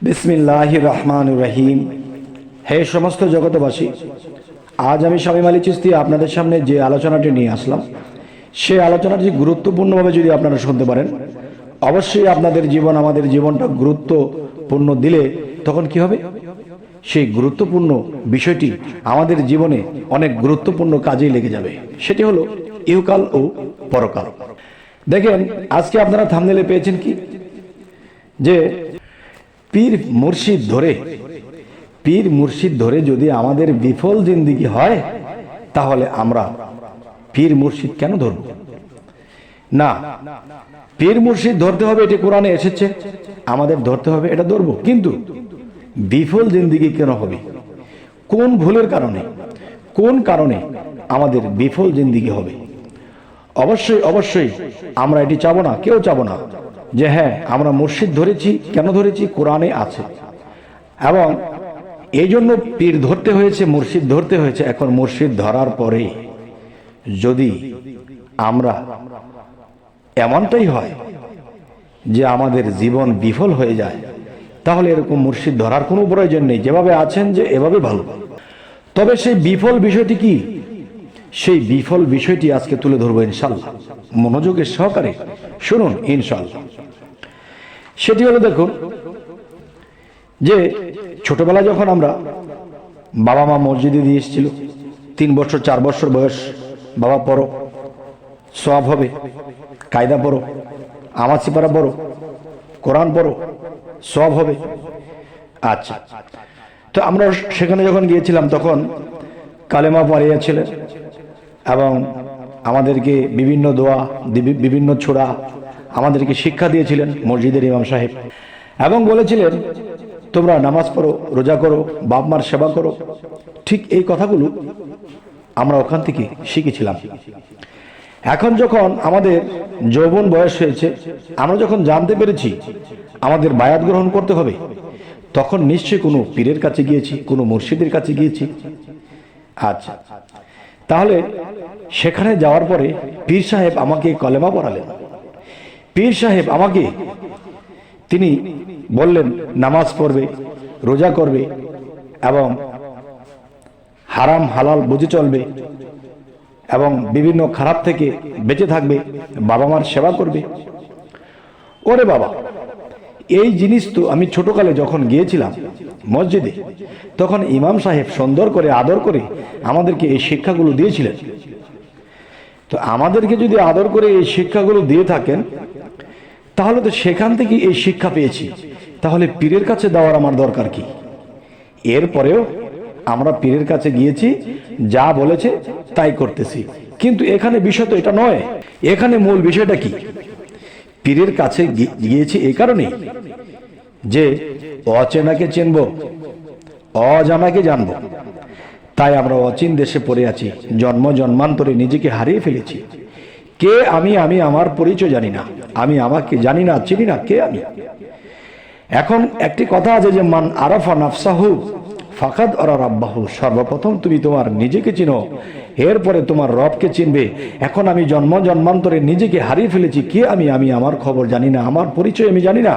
বিসমিল্লাহির রহমানির রহিম। হে সমস্ত জগতবাসী, আজ আমি শামীম আলী চিশতি আপনাদের সামনে যে আলোচনাটি নিয়ে আসলাম, সেই আলোচনাটি গুরুত্বপূর্ণভাবে যদি আপনারা শুনতে পারেন, অবশ্যই আপনাদের জীবন আমাদের জীবনটা গুরুত্বপূর্ণ দিলে তখন কি হবে, সেই গুরুত্বপূর্ণ বিষয়টি আমাদের জীবনে অনেক গুরুত্বপূর্ণ কাজেই লেগে যাবে। সেটি হলো ইহকাল ও পরকাল। দেখেন, আজকে আপনারা থাম্বনেলে পেয়েছেন কি, যে পীর মুর্শিদ ধরে যদি আমাদের বিফল জিন্দেগি হয়, তাহলে আমরা পীর মুর্শিদ কেন ধরব? না, পীর মুর্শিদ ধরতে হবে, এটি কোরআনে এসেছে, আমাদের ধরতে হবে, এটা ধরবো। কিন্তু বিফল জিন্দেগি কেন হবে? কোন ভুলের কারণে, কোন কারণে আমাদের বিফল জিন্দেগি হবে? অবশ্যই আমরা এটি চাবো না, কেউ চাবো না যে হ্যাঁ আমরা মুর্শিদ ধরেছি। কেন ধরেছি? কোরআনে আছে, এবং এই জন্য পীর ধরতে হয়েছে, মুর্শিদ ধরতে হয়েছে। এখন মুর্শিদ ধরার পরে যদি আমরা এমনটাই হয় যে আমাদের জীবন বিফল হয়ে যায়, তাহলে এরকম মুর্শিদ ধরার কোনো প্রয়োজন নেই। যেভাবে আছেন যে এভাবে ভালো। তবে সেই বিফল বিষয়টি কি, সেই বিফল বিষয়টি আজকে তুলে ধরবো ইনশাল্লাহ। মনোযোগের সহকারে শুনুন ইনশাল্লাহ। সেটি হলো, দেখুন, যে ছোটবেলায় যখন আমরা বাবা মা মসজিদে দিয়ে এসেছিল, 3 বছর 4 বছর বয়স, বাবা পড়ো, সওয়াব হবে, কায়দা পড়ো, আমাসি পারা পড়ো, কোরআন পড়ো, সওয়াব হবে। আচ্ছা, তো আমরা সেখানে যখন গিয়েছিলাম তখন কালেমা পড়িয়েছিলেন এবং আমাদেরকে বিভিন্ন দোয়া, বিভিন্ন ছোড়া আমাদেরকে শিক্ষা দিয়েছিলেন মসজিদের ইমাম সাহেব, এবং বলেছিলেন তোমরা নামাজ পড়ো, রোজা করো, বাপ মার সেবা করো। ঠিক এই কথাগুলো আমরা ওখান থেকে শিখেছিলাম। এখন যখন আমাদের যৌবন বয়স হয়েছে, আমরা যখন জানতে পেরেছি আমাদের বায়াত গ্রহণ করতে হবে, তখন নিশ্চয়ই কোনো পীরের কাছে গিয়েছি, কোনো মুর্শিদের কাছে গিয়েছি। আচ্ছা, তাহলে সেখানে যাওয়ার পরে পীর সাহেব আমাকে কলেমা পড়ালেন। পীর সাহেব আমাকে তিনি বললেন নামাজ পড়বে, রোজা করবে, এবং হারাম হালাল বুঝে চলবে, এবং বিভিন্ন খারাপ থেকে বেঁচে থাকবে, বাবা মার সেবা করবে। ওরে বাবা, এই জিনিস তো আমি ছোটকালে যখন গিয়েছিলাম মসজিদে, তখন ইমাম সাহেব সুন্দর করে আদর করে আমাদেরকে এই শিক্ষাগুলো দিয়েছিলেন। তো আমাদেরকে যদি আদর করে এই শিক্ষাগুলো দিয়ে থাকেন, তাহলে তো সেখান থেকে এই শিক্ষা পেয়েছি, তাহলে পীরের কাছে দেওয়ার আমার দরকার কি? এরপরেও আমরা পীরের কাছে গিয়েছি, যা বলেছে তাই করতেছি। কিন্তু এখানে বিষয় তো এটা নয়। এখানে মূল বিষয়টা কি? পীরের কাছে গিয়েছি এই কারণেই যে অচেনাকে চিনব, অজানাকে জানব। তাই আমরা অচিন দেশে পড়ে আছি, জন্মান্তরে নিজেকে হারিয়ে ফেলেছি। কে আমি? আমি আমার পরিচয় জানি না, আমি আমাকে জানি না, চিনি না কে আমি। এখন একটি কথা আছে যে মান আরাফা নাফসাহু ফাকাদ আরা রাব্বাহু। সর্বপ্রথম তুমি তোমার নিজেকে চিনো, এরপরে তোমার রবকে চিনবে। এখন আমি জন্মান্তরে নিজেকে হারিয়ে ফেলেছি। কে আমি? আমি আমার খবর জানি না, আমার পরিচয় আমি জানি না।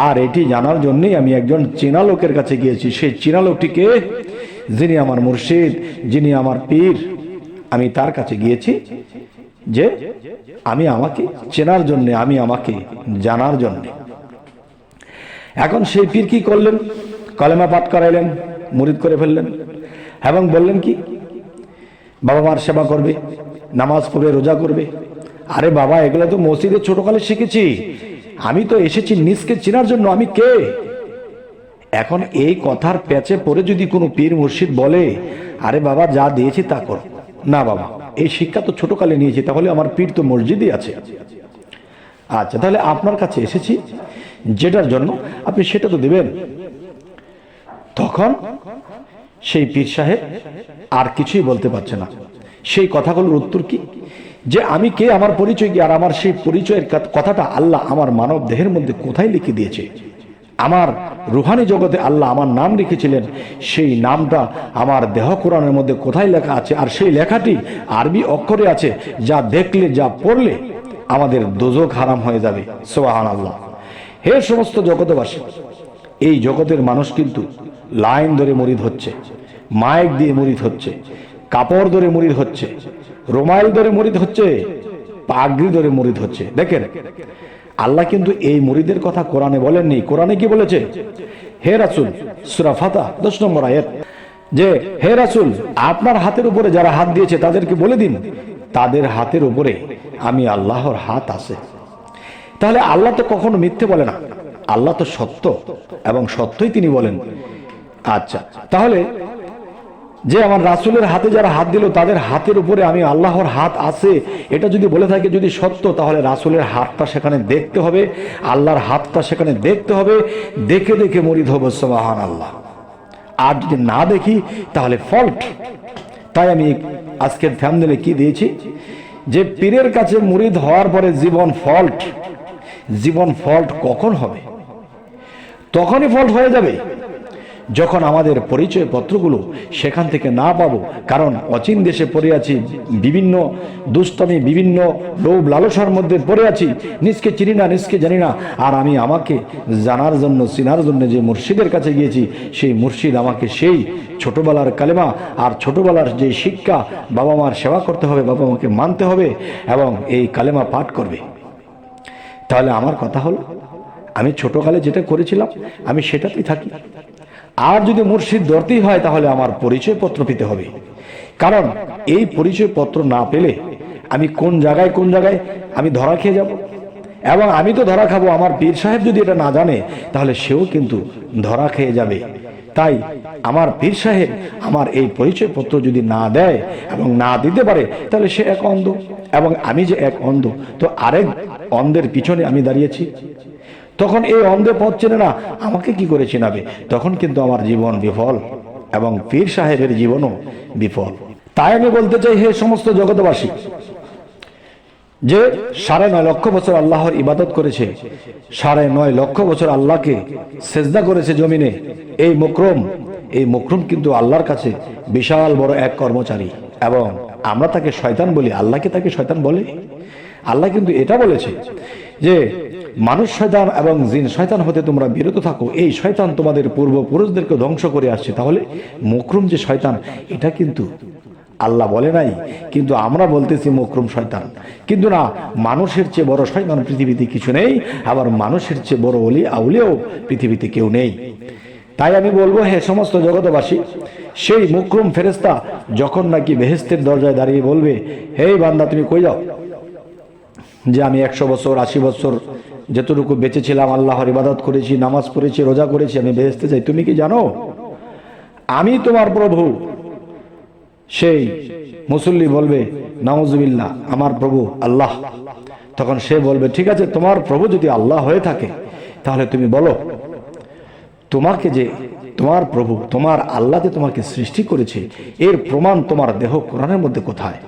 আর এটি জানার জন্যই আমি একজন চেনা লোকের কাছে গিয়েছি। সেই চেনা লোকটিকে, যিনি আমার মুর্শিদ, যিনি আমার পীর, আমি তার কাছে গিয়েছি যে আমি আমাকে চেনার জন্য, আমি আমাকে জানার জন্য। এখন সেই পীর কি করলেন? কলেমা পাঠ করাইলেন, মুরিদ করে ফেললেন, এবং বললেন কি বাবা মার সেবা করবে, নামাজ পড়বে, রোজা করবে। আরে বাবা, এগুলো তো মসজিদে ছোটকালে শিখেছি, আমি তো এসেছি নিজকে চেনার জন্য, আমি কে? এখন এই কথার প্যাচে পড়ে যদি কোনো পীর মুর্শিদ বলে আরে বাবা যা দিয়েছি তা কর, না বাবা এই শিক্ষা তো ছোটকালে নিয়েছি, তাহলে আমার পীর তো মসজিদে আছে। আচ্ছা, তাহলে আপনার কাছে এসেছি যেটার জন্য, আপনি সেটা তো দেবেন। তখন সেই পীর সাহেব আর কিছুই বলতে পারছে না। সেই কথাগুলোর উত্তর কি? যে আমি কে, আমার পরিচয় কি, আর আমার সেই পরিচয়ের কথাটা আল্লাহ আমার মানব দেহের মধ্যে কোথায় লিখে দিয়েছে? আমার রুহানি জগতে আল্লাহ আমার নাম রেখেছিলেন, সেই নামটা আমার দেহ কোরআনের মধ্যে কোথায় লেখা আছে? আর সেই লেখাটি আরবি অক্ষরে আছে, যা দেখলে, যা পড়লে আমাদের দোজখ হারাম হয়ে যাবে। সুবহানাল্লাহ। হে সমস্ত জগতবাসী, এই জগতের মানুষ কিন্তু লাইন ধরে মুরিদ হচ্ছে, মাইক দিয়ে মুরিদ হচ্ছে, কাপড় ধরে মুরিদ হচ্ছে, রুমাল ধরে মুরিদ হচ্ছে, পাগড়ি ধরে মুরিদ হচ্ছে। দেখেন, আল্লাহ কিন্তু এই মুরিদের কথা কোরআনে বলেননি। কোরআনে কি বলেছে? হে রাসূল, সূরা ফাতহ 10 নম্বর আয়াত, যে হে রাসূল, আপনার হাতের উপরে যারা হাত দিয়েছে তাদেরকে বলে দিন তাদের হাতের উপরে আমি আল্লাহর হাত আছে। তাহলে আল্লাহ তো কখনো মিথ্যে বলে না, আল্লাহ তো সত্য এবং সত্যই তিনি বলেন। আচ্ছা, তাহলে যে আমার রাসূলের হাতে যারা হাত দিল তাদের হাতের উপরে আমি আল্লাহর হাত আছে, এটা যদি বলে থাকে, যদি সত্য, তাহলে রাসূলের হাতটা সেখানে দেখতে হবে, আল্লাহর হাতটা সেখানে দেখতে হবে, দেখে দেখে মুরিদ হব সুবহানাল্লাহ। আর যদি না দেখি তাহলে ফল্ট। তাই আমি আজকের থাম্বনেলে কি দিয়েছি, যে পীরের কাছে মুরিদ হওয়ার পরে জীবন ফল্ট। জীবন ফল্ট কখন হবে? তখনই ফল্ট হয়ে যাবে যখন আমাদের পরিচয় পত্রগুলো সেখান থেকে না পাবো। কারণ অচিন দেশে পড়ে আছি, বিভিন্ন দুষ্টামি, বিভিন্ন লোভ লালসার মধ্যে পড়ে আছি, নিজকে চিনি না, নিজকে জানি না। আর আমি আমাকে জানার জন্য, চিনার জন্য যে মুর্শিদের কাছে গিয়েছি, সেই মুর্শিদ আমাকে সেই ছোটবেলার কালেমা আর ছোটবেলার যে শিক্ষা, বাবা মার সেবা করতে হবে, বাবা মাকে মানতে হবে এবং এই কালেমা পাঠ করবে। তাহলে আমার কথা হলো, আমি ছোটকালে যেটা করেছিলাম আমি সেটাতেই থাকি। আর যদি মুর্শিদ ধরতেই হয় তাহলে আমার পরিচয় পত্র পেতে হবে। কারণ এই পরিচয় পত্র না পেলে আমি কোন জায়গায় আমি ধরা খেয়ে যাব, এবং আমি তো ধরা খাবো। আমার পীর সাহেব যদি এটা না জানে তাহলে সেও কিন্তু ধরা খেয়ে যাবে। তাই আমার পীর সাহেব আমার এই পরিচয় পত্র যদি না দেয় এবং না দিতে পারে তাহলে সে এক অন্ধ, এবং আমি যে এক অন্ধ, তো আরেক অন্ধের পিছনে আমি দাঁড়িয়েছি। তখন এই অন্ধে পথ চেনে না, আমাকে কি করে চেনাবে? তখন কিন্তু আমার জীবন বিফল এবং পীর সাহেবের জীবনও বিফল। তাই আমি বলতে চাই, হে সমস্ত জগৎবাসী, যে 9.5 লক্ষ বছর আল্লাহর ইবাদত করেছে, 9.5 লক্ষ বছর আল্লাহকে সেজদা করেছে জমিনে, এই মুকরম কিন্তু আল্লাহর কাছে বিশাল বড় এক কর্মচারী, এবং আমরা তাকে শয়তান বলি। আল্লাহকে তাকে শয়তান বলে? আল্লাহ কিন্তু এটা বলেছে যে মানুষ শয়তান এবং জিন শয়তান হতে তোমরা বিরত থাকো, এই শয়তান তোমাদের পূর্বপুরুষদেরকে ধ্বংস করে আসছে। তাহলে মুকরম যে শয়তান, এটা কিন্তু আল্লাহ বলে নাই, কিন্তু আমরা বলতেছি মুকরম শয়তান। কিন্তু না, মানুষের চেয়ে বড় শয়তান পৃথিবীতে কিছু নেই, আবার মানুষের চেয়ে বড় ওলি আউলিয়াও পৃথিবীতে কেউ নেই। তাই আমি বলবো, হে সমস্ত জগতবাসী, সেই মুকরম ফেরেশতা যখন নাকি বেহেশতের দরজায় দাঁড়িয়ে বলবে, হে বান্দা তুমি কই যাও? যে আমি 100 বছর 80 বছর যতটুকু বেঁচেছিলাম আল্লাহর ইবাদত করেছি, নামাজ পড়েছি, রোজা করেছি, আমি বেহেশতে যাই। তুমি কি জানো আমি তোমার প্রভু? সেই মুসল্লি বলবে, নাউজুবিল্লাহ, আমার প্রভু আল্লাহ। তখন সে বলবে, ঠিক আছে, তোমার প্রভু যদি আল্লাহ হয়ে থাকে তাহলে তুমি বলো, তোমাকে যে তোমার প্রভু, তোমার আল্লাহ যে তোমাকে সৃষ্টি করেছে, এর প্রমাণ তোমার দেহ কোরআনের মধ্যে কোথায়?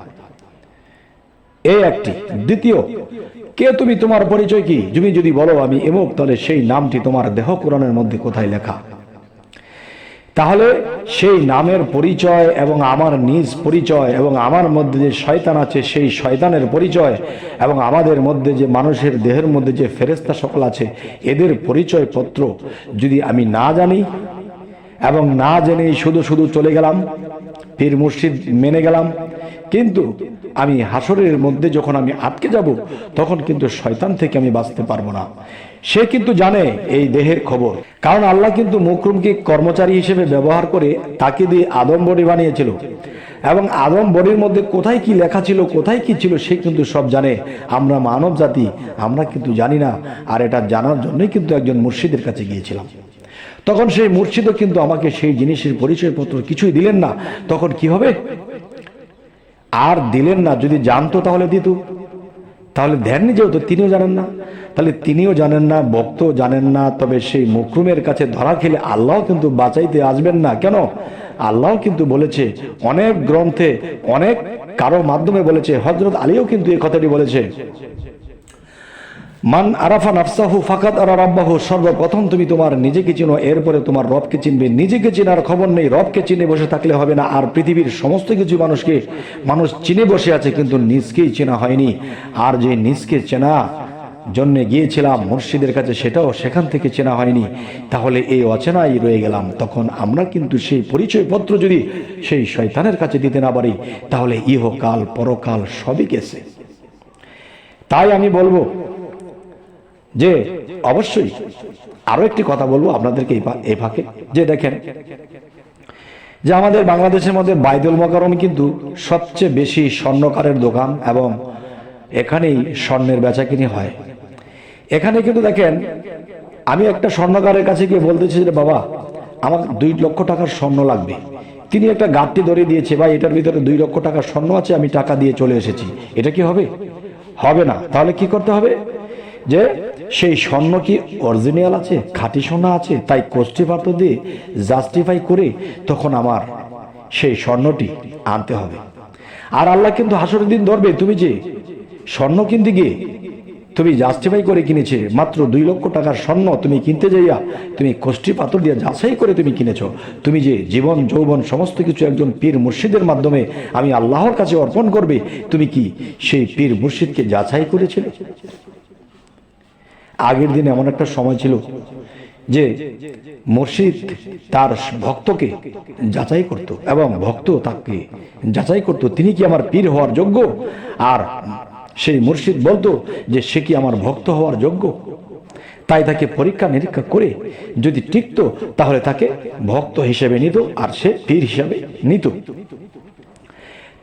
এই একটি। দ্বিতীয়, কে তুমি, তোমার পরিচয় কি? তুমি যদি বলো আমি এমুক, তাহলে সেই নামটি তোমার দেহ কোরআনের মধ্যে কোথায় লেখা? তাহলে সেই নামের পরিচয় এবং আমার নিজ পরিচয় এবং আমার মধ্যে যে শয়তান আছে সেই শয়তানের পরিচয় এবং আমাদের মধ্যে যে মানুষের দেহের মধ্যে যে ফেরেশতা সকল আছে এদের পরিচয় পত্র যদি আমি না জানি এবং না জেনেই শুধু শুধু চলে গেলাম, পীর মুর্শিদ মেনে গেলাম, কিন্তু আমি হাসরের মধ্যে যখন আমি আটকে যাব তখন কিন্তু শয়তান থেকে আমি বাঁচতে পারবো না। সে কিন্তু জানে এই দেহের খবর, কারণ আল্লাহ কিন্তু মুকরমকে কর্মচারী হিসেবে ব্যবহার করে তাকে দিয়ে আদম বডি বানিয়েছিল, এবং আদম বডির মধ্যে কোথায় কি লেখা ছিল, কোথায় কি ছিল, সে কিন্তু সব জানে। আমরা মানব জাতি, আমরা কিন্তু জানি না। আর এটা জানার জন্যই কিন্তু একজন মুর্শিদের কাছে গিয়েছিলাম। তখন সেই মুর্শিদও কিন্তু আমাকে সেই জিনিসের পরিচয়পত্র কিছুই দিলেন না। তখন কি হবে? আর দিলেন না। যদি জানতো তাহলে দিত, তাহলে দেননি, যেহেতু তিনিও জানেন না, তাহলে তিনিও জানেন না, ভক্তও জানেন না। তবে সেই মুকরমের কাছে ধরা খেলে আল্লাহ কিন্তু বাঁচাইতে আসবেন না। কেন? আল্লাহ কিন্তু বলেছে অনেক গ্রন্থে, অনেক কারো মাধ্যমে বলেছে। হযরত আলীও কিন্তু এই কথাটি বলেছে, মান আরাফা নাফসাহু ফাকাদ আরা রাব্বাহু। সর্বপ্রথম তুমি তোমার নিজেকে চিনো, এরপরে তোমার রবকে চিনবে। নিজেকে চেনার খবর নেই, রবকে চিনে বসে থাকলে হবে না। আর পৃথিবীর সমস্ত কিছু মানুষ চিনে বসে আছে, কিন্তু নিজকেই চেনা হয়নি। আর যে নিজকে চেনা জন্য গিয়েছিলাম মুর্শিদের কাছে, সেটাও সেখান থেকে চেনা হয়নি, তাহলে এই অচেনাই রয়ে গেলাম। তখন আমরা কিন্তু সেই পরিচয়পত্র যদি সেই শয়তানের কাছে দিতে না পারি, তাহলে ইহকাল পরকাল সবই গেছে। তাই আমি বলবো যে অবশ্যই আরো একটি কথা বলবো আপনাদেরকে এই ফাঁকে, যে দেখেন যে আমাদের বাংলাদেশের মধ্যে বাইতুল মোকাররম কিন্তু সবচেয়ে বেশি স্বর্ণকারের দোকান, এবং এখানেই স্বর্ণের বেচাকিনি হয়। এখানে কিন্তু দেখেন, আমি একটা স্বর্ণকারের কাছে গিয়ে বলতেছি যে বাবা আমার 2 লক্ষ টাকার স্বর্ণ লাগবে। তিনি একটা গাঁটটি ধরে দিয়েছে, ভাই এটার ভিতরে 2 লক্ষ টাকার স্বর্ণ আছে, আমি টাকা দিয়ে চলে এসেছি। এটা কি হবে? হবে না। তাহলে কি করতে হবে? যে সেই স্বর্ণ কি অরিজিনাল আছে, খাঁটি সোনা আছে, তাই কোষ্ঠী পাথর দিয়ে জাস্টিফাই করে তখন আমার সেই স্বর্ণটি আনতে হবে। আর আল্লাহ কিন্তু হাসরের দিন ধরবে, তুমি যে স্বর্ণ কিনতে গিয়ে তুমি জাস্টিফাই করে কিনেছে মাত্র 2 লক্ষ টাকার স্বর্ণ, তুমি কিনতে যাইয়া তুমি কোষ্ঠী পাথর দিয়ে যাচাই করে তুমি কিনেছ। তুমি যে জীবন যৌবন সমস্ত কিছু একজন পীর মুর্শিদের মাধ্যমে আমি আল্লাহর কাছে অর্পণ করবে, তুমি কি সেই পীর মুর্শিদকে যাচাই করেছিলে? আগের দিনে এমন একটা সময় ছিল যে মুর্শিদ তার ভক্তকে যাচাই করত, এবং ভক্ত তাকে যাচাই করত তিনি কি আমার পীর হওয়ার যোগ্য, আর সেই মুর্শিদ বলতো যে সে কি আমার ভক্ত হওয়ার যোগ্য। তাই তাকে পরীক্ষা নিরীক্ষা করে যদি টিকতো, তাহলে তাকে ভক্ত হিসেবে নিত, আর সে পীর হিসেবে নিত।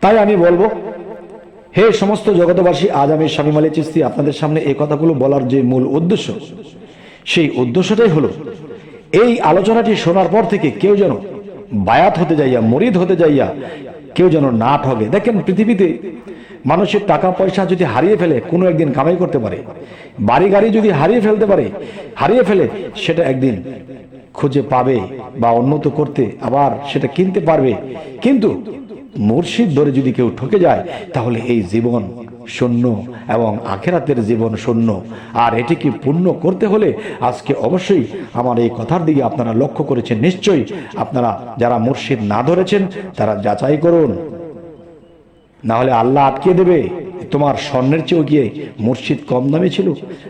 তাই আমি বলবো, হে সমস্ত জগতবাসী, আজ আমি শামীম আলী চিশতি আপনাদের সামনে এই কথাগুলো বলার যে মূল উদ্দেশ্য, সেই উদ্দেশ্যটাই হলো এই আলোচনাটি শোনার পর থেকে কেউ যেন বায়াত হতে যাইয়া, মুরিদ হতে যাইয়া কেউ যেন না ঠগে। দেখেন, পৃথিবীতে মানুষের টাকা পয়সা যদি হারিয়ে ফেলে, কোনো একদিন কামাই করতে পারে। বাড়ি গাড়ি যদি হারিয়ে ফেলে, সেটা একদিন খুঁজে পাবে বা উন্নত করতে আবার সেটা কিনতে পারবে। কিন্তু মুর্শিদ ধরে যদি কেউ ঠকে যায়, তাহলে এই জীবন শূন্য এবং আখেরাতের জীবন শূন্য। আর এটিকে পূর্ণ করতে হলে আজকে অবশ্যই আমার এই কথার দিকে আপনারা লক্ষ্য করেছেন। নিশ্চয়ই আপনারা যারা মুর্শিদ না ধরেছেন তারা যাচাই করুন, না হলে আল্লাহ আটকে দেবে। তোমার স্বর্ণের চেয়েও গিয়ে মুর্শিদ কম দামে ছিল,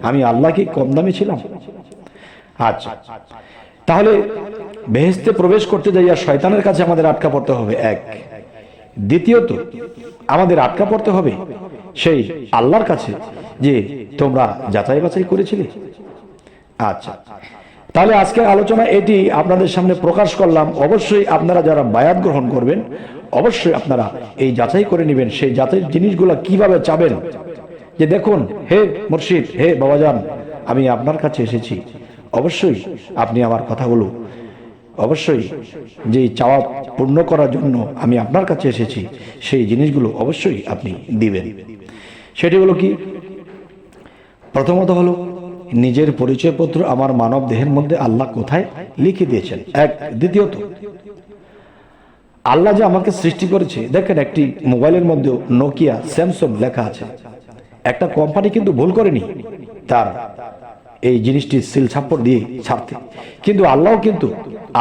আমি আল্লাহ কি কম দামে ছিলাম? আচ্ছা, তাহলে বেহেশতে প্রবেশ করতে যাইয়া শয়তানের কাছে আমাদের আটকা পড়তে হবে, এক। দ্বিতীয়ত আমাদের আটকা পড়তে হবে সেই আল্লাহর কাছে, যে তোমরা যাচাই বাছাই করেছিলে। আচ্ছা, তাহলে আজকের আলোচনা এটি আপনাদের সামনে প্রকাশ করলাম। অবশ্যই আপনারা যারা বায়াত গ্রহণ করবেন, অবশ্যই আপনারা এই যাচাই করে নেবেন। সেই যাচাই জিনিসগুলো কিভাবে চাবেন, যে দেখুন হে মুর্শিদ, হে বাবাজান, আমি আপনার কাছে এসেছি, অবশ্যই আপনি আমার কথাগুলো অবশ্যই যে চাওয়া পূর্ণ করার জন্য আমি আপনার কাছে এসেছি, সেই জিনিসগুলো অবশ্যই আপনি দিবেন। সেটি হলো কি? প্রথমত হলো নিজের পরিচয়পত্র আমার মানব দেহের মধ্যে আল্লাহ কোথায় লিখে দিয়েছেন, এক। দ্বিতীয়ত আল্লাহ যে আমাকে সৃষ্টি করেছে, দেখেন একটি মোবাইলের মধ্যে নোকিয়া, স্যামসাং লেখা আছে। একটা কোম্পানি কিন্তু ভুল করেনি তার এই জিনিসটি সিল ছাপ্পর দিয়ে ছাড়তে, কিন্তু আল্লাহও কিন্তু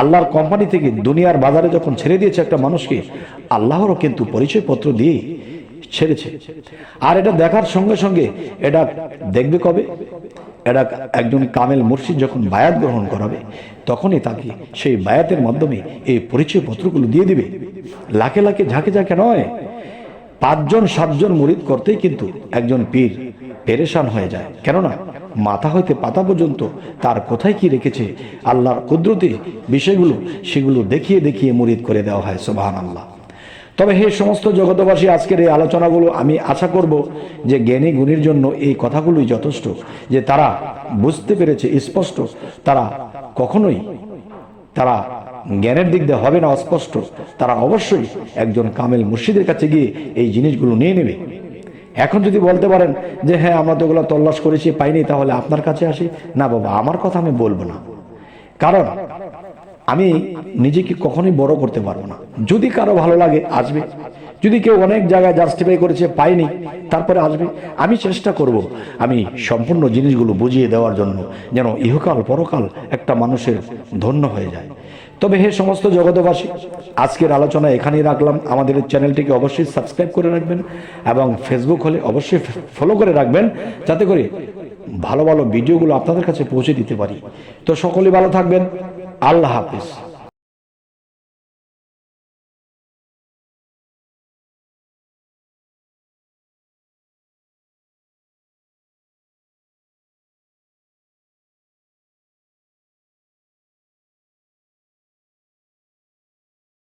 আল্লাহর কোম্পানি থেকে দুনিয়ার বাজারে যখন ছেড়ে দিয়েছে একটা মানুষকে, আল্লাহরও কিন্তু পরিচয়পত্র দিয়ে ছেড়েছে। আর এটা দেখার সঙ্গে সঙ্গে এটা দেখবে কবে? এটা একজন কামেল মুর্শিদ যখন বায়াত গ্রহণ করাবে, তখনই তাকে সেই বায়াতের মাধ্যমে এই পরিচয়পত্রগুলো দিয়ে দিবে। লাখে লাখে ঝাঁকে ঝাঁকে নয়, 5 জন 7 জন মুরিদ করতেই কিন্তু একজন পীর পেরেশান হয়ে যায়। কেননা মাথা হইতে পাতা পর্যন্ত তার কোথায় কি রেখেছে আল্লাহর কুদরতি বিষয়গুলো, সেগুলো দেখিয়ে দেখিয়ে মুরিদ করে দেওয়া হয়। সুবহানাল্লাহ। তবে হে সমস্ত জগতবাসী, আজকের এই আলোচনাগুলো আমি আশা করব যে জ্ঞানী গুণীর জন্য এই কথাগুলোই যথেষ্ট, যে তারা বুঝতে পেরেছে স্পষ্ট। তারা কখনোই তারা জ্ঞানের দিক দিয়ে হবে না অস্পষ্ট, তারা অবশ্যই একজন কামেল মুর্শিদের কাছে গিয়ে এই জিনিসগুলো নিয়ে নেবে। এখন যদি বলতে পারেন যে হ্যাঁ আমরা তো ওগুলো তল্লাশ করেছি পাইনি, তাহলে আপনার কাছে আসি, না বাবা আমার কথা আমি বলবো না, কারণ আমি নিজেকে কখনোই বড় করতে পারবো না। যদি কারো ভালো লাগে আসবে, যদি কেউ অনেক জায়গায় জাস্টিফাই করেছে পাইনি তারপরে আসবে, আমি চেষ্টা করব আমি সম্পূর্ণ জিনিসগুলো বুঝিয়ে দেওয়ার জন্য, যেন ইহকাল পরকাল একটা মানুষের ধন্য হয়ে যায়। তবে হে সমস্ত জগতবাসী, আজকের আলোচনা এখানেই রাখলাম। আমাদের চ্যানেলটিকে অবশ্যই সাবস্ক্রাইব করে রাখবেন এবং ফেসবুক হলে অবশ্যই ফলো করে রাখবেন, যাতে করে ভালো ভালো ভিডিওগুলো আপনাদের কাছে পৌঁছে দিতে পারি। তো সকলেই ভালো থাকবেন। আল্লাহ হাফেজ।